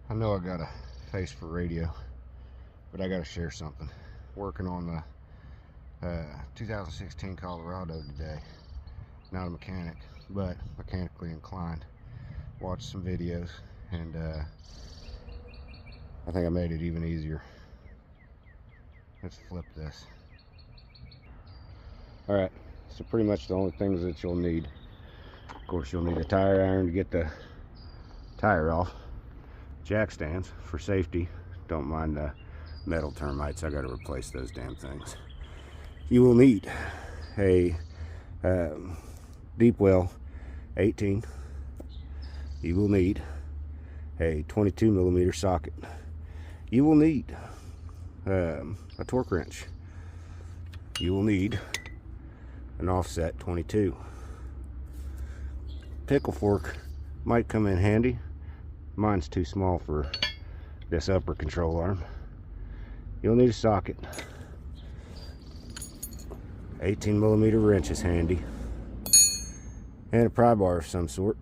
I know I got a face for radio, but I got to share something. Working on the 2016 Colorado today. Not a mechanic, but mechanically inclined. Watched some videos, and I think I made it even easier. Let's flip this. Alright, so pretty much the only things that you'll need. Of course, you'll need a tire iron to get the tire off. Jack stands for safety. Don't mind the metal termites. I got to replace those damn things. You will need a deep well 18. You will need a 22 millimeter socket. You will need a torque wrench. You will need an offset 22. Pickle fork might come in handy. Mine's too small for this upper control arm. You'll need a socket. 18 millimeter wrench is handy. And a pry bar of some sort.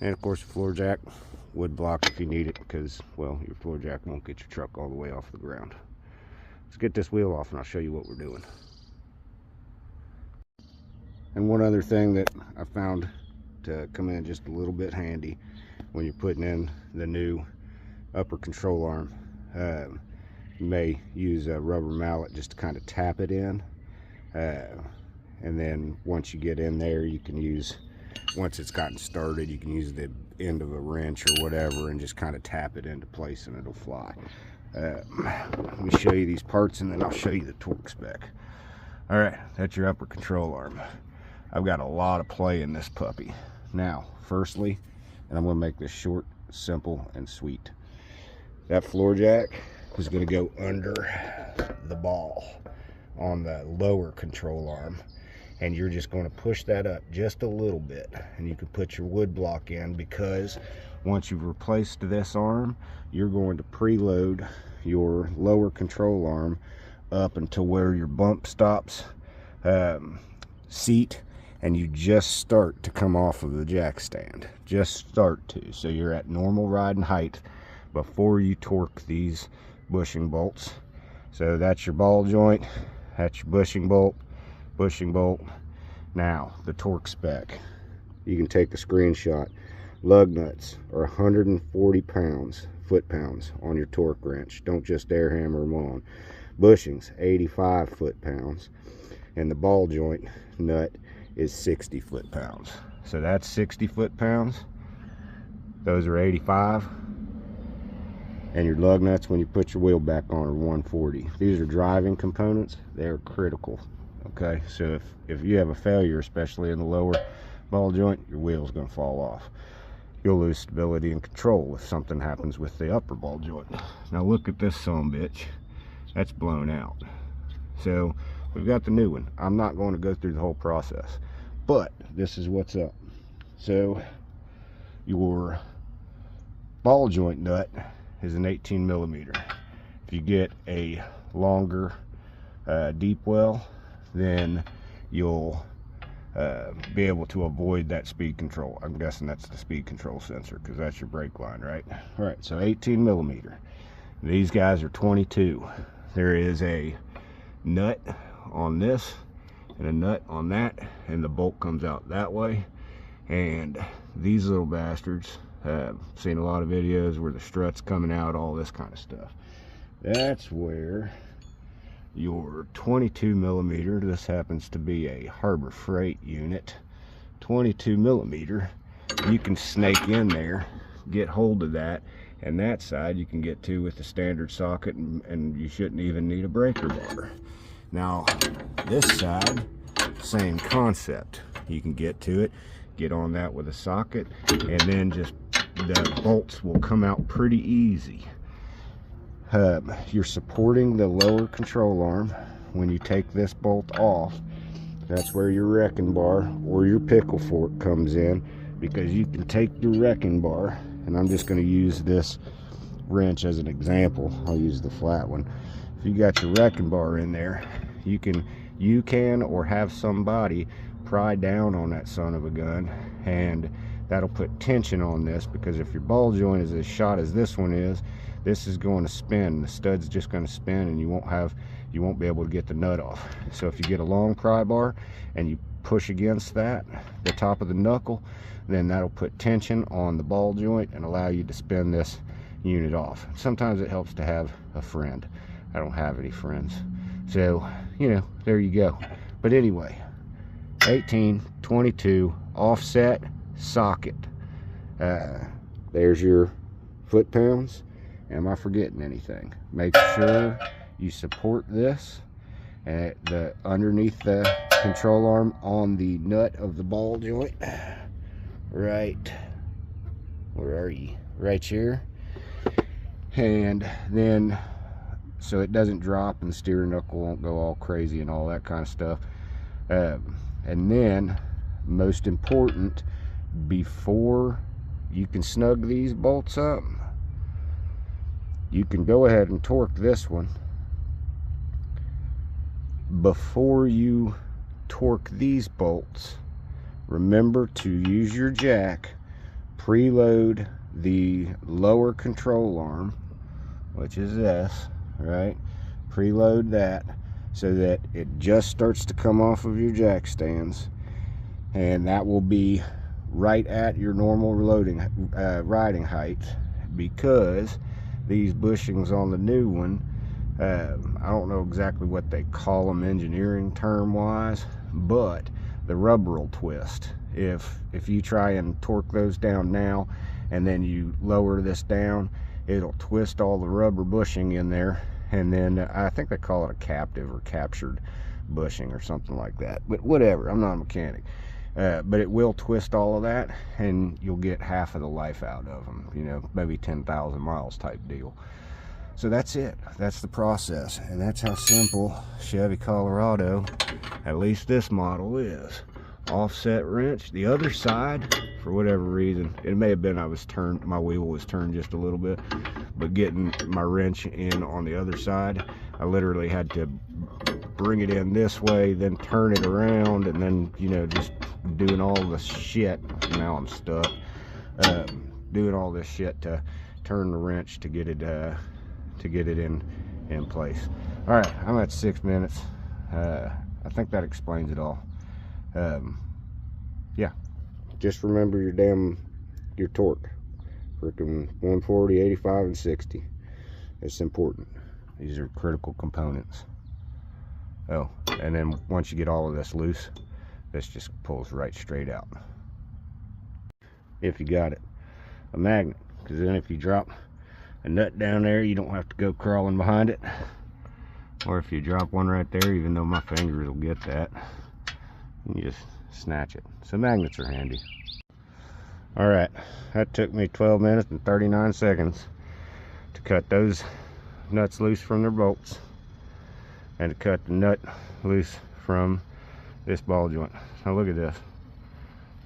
And of course a floor jack, wood block if you need it, because, well, your floor jack won't get your truck all the way off the ground. Let's get this wheel off and I'll show you what we're doing. And one other thing that I found to come in just a little bit handy when you're putting in the new upper control arm, you may use a rubber mallet just to kind of tap it in, and then once you get in there, you can use, once it's gotten started, you can use the end of a wrench or whatever and just kind of tap it into place and it'll fly. Let me show you these parts and then I'll show you the torque spec. All right, that's your upper control arm. I've got a lot of play in this puppy. Now, firstly, and I'm going to make this short, simple, and sweet. That floor jack is going to go under the ball on the lower control arm, and you're just going to push that up just a little bit, and you can put your wood block in, because once you've replaced this arm, you're going to preload your lower control arm up until where your bump stops seat, and you just start to come off of the jack stand. Just start to. So you're at normal riding height before you torque these bushing bolts. So that's your ball joint, that's your bushing bolt. Now, the torque spec. You can take a screenshot. Lug nuts are 140 pounds, foot-pounds on your torque wrench. Don't just air hammer them on. Bushings, 85 foot-pounds. And the ball joint nut is 60 foot-pounds. So that's 60 foot-pounds. Those are 85. And your lug nuts, when you put your wheel back on, are 140. These are driving components. They're critical. Okay, so if you have a failure, especially in the lower ball joint, your wheel's going to fall off. You'll lose stability and control if something happens with the upper ball joint. Now look at this sumbitch. That's blown out. So we've got the new one. I'm not going to go through the whole process, but this is what's up. So your ball joint nut is an 18 millimeter. If you get a longer deep well, then you'll be able to avoid that speed control. I'm guessing that's the speed control sensor, because that's your brake line, right? All right, so 18 millimeter. These guys are 22. There is a nut on this and a nut on that, and the bolt comes out that way. And these little bastards, I've seen a lot of videos where the strut's coming out, all this kind of stuff. That's where your 22 millimeter, this happens to be a Harbor Freight unit, 22 millimeter, you can snake in there, get hold of that, and that side you can get to with the standard socket, and you shouldn't even need a breaker bar. Now this side, same concept. You can get to it, get on that with a socket, and then just the bolts will come out pretty easy. You're supporting the lower control arm. When you take this bolt off, that's where your wrecking bar or your pickle fork comes in, because you can take your wrecking bar, and I'm just going to use this wrench as an example. I'll use the flat one. If you got your wrecking bar in there, you can or have somebody pry down on that son of a gun and that'll put tension on this, because if your ball joint is as shot as this one is, this is going to spin. The stud's just going to spin, and you won't be able to get the nut off. So if you get a long pry bar and you push against that, the top of the knuckle, then that'll put tension on the ball joint and allow you to spin this unit off. Sometimes it helps to have a friend. I don't have any friends, so you know, there you go. But anyway, 18, 22, offset, socket. There's your foot-pounds. Am I forgetting anything? Make sure you support this at the underneath the control arm on the nut of the ball joint. Right, where are you? Right here. And then, so it doesn't drop and the steering knuckle won't go all crazy and all that kind of stuff. And then, most important, before you can snug these bolts up, you can go ahead and torque this one. Before you torque these bolts, remember to use your jack, preload the lower control arm, which is this, right? Preload that so that it just starts to come off of your jack stands, and that will be right at your normal riding height, because these bushings on the new one, I don't know exactly what they call them engineering term wise, but the rubber will twist. If you try and torque those down now and then you lower this down, it'll twist all the rubber bushing in there, and then I think they call it a captive or captured bushing or something like that, but whatever, I'm not a mechanic. But it will twist all of that, and you'll get half of the life out of them, you know, maybe 10,000 miles type deal. So that's it. That's the process, and that's how simple Chevy Colorado, at least this model, is. Offset wrench. The other side, for whatever reason, it may have been my wheel was turned just a little bit, but getting my wrench in on the other side, I literally had to bring it in this way, then turn it around, and then, you know, just doing all the shit. Now I'm stuck. Doing all this shit to turn the wrench to get it in place. All right, I'm at 6 minutes. I think that explains it all. Yeah, just remember your torque. Freaking 140, 85, and 60. It's important. These are critical components. Oh, and then once you get all of this loose, this just pulls right straight out. If you got it. A magnet, because then if you drop a nut down there, you don't have to go crawling behind it. Or if you drop one right there, even though my fingers will get that, you just snatch it. So magnets are handy. All right, that took me 12 minutes and 39 seconds to cut those nuts loose from their bolts, and to cut the nut loose from this ball joint. Now look at this.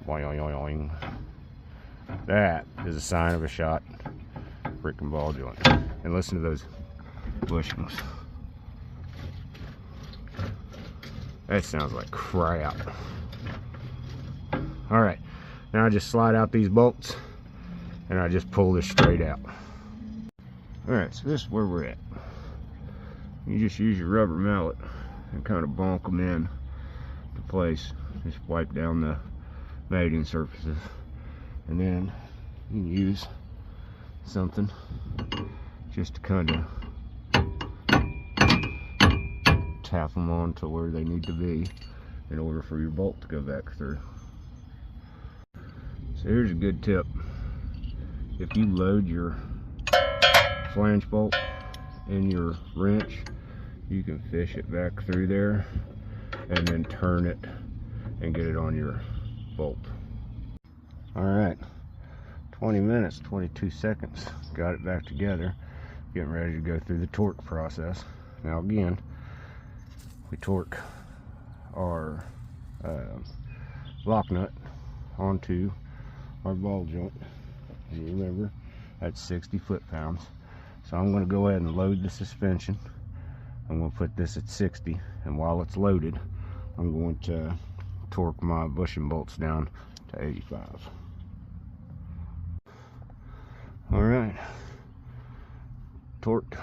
Boing. That is a sign of a shot freaking ball joint. And listen to those bushings. That sounds like crap. All right, now I just slide out these bolts and I just pull this straight out. All right, so this is where we're at. You just use your rubber mallet and kind of bonk them in to place. Just wipe down the mating surfaces, and then you can use something just to kind of tap them on to where they need to be in order for your bolt to go back through. So here's a good tip. If you load your flange bolt in your wrench, you can fish it back through there and then turn it and get it on your bolt. All right, 20 minutes, 22 seconds. Got it back together. Getting ready to go through the torque process. Now again, we torque our lock nut onto our ball joint. And remember, that's 60 foot-pounds. So I'm going to go ahead and load the suspension. I'm going to put this at 60, and while it's loaded, I'm going to torque my bushing bolts down to 85. torqued,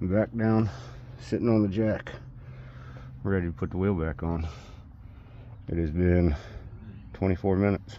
back down, sitting on the jack, ready to put the wheel back on. It has been 24 minutes.